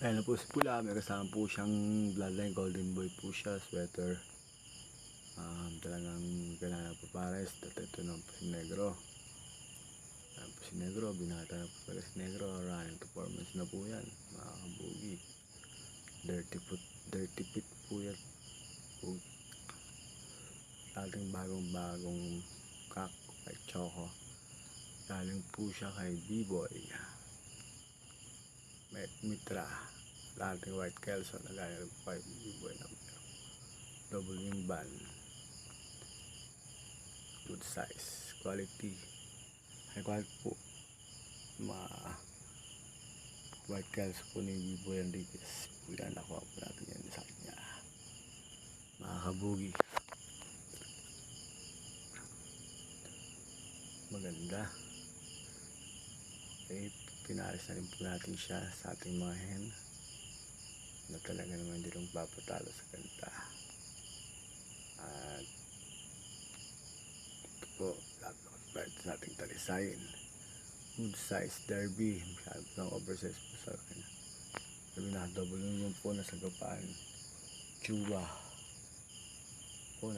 Ayan na po si Pula, may kasama po siyang bloodline golden boy po siya, sweater. Talagang kailangan po pares. Ito na po si Negro. Ayan po si Negro, binata na po talaga si Negro. Running performance na po yan, mga kabugi. Dirty pit po yan. Ating bagong kak kay Choco. Galing po siya kay B-Boy Mitra. Ating White Kelso na galing po kay B-Boy na double wing band. Good size, quality, high quality po. White Kelso po ni B-Boy Enriquez. Yan, nakuha po natin yan sa kanya, mga kabugi. Maganda. Okay, pinalis na rin po natin siya sa ating mga hen na talaga naman hindi lang papatalo sa kanta. At ito po, lapit sa ating talisayin. Good size derby, masyado ng oversize po sa akin. Sabi na double yung po nasa gapaan. Chuba po,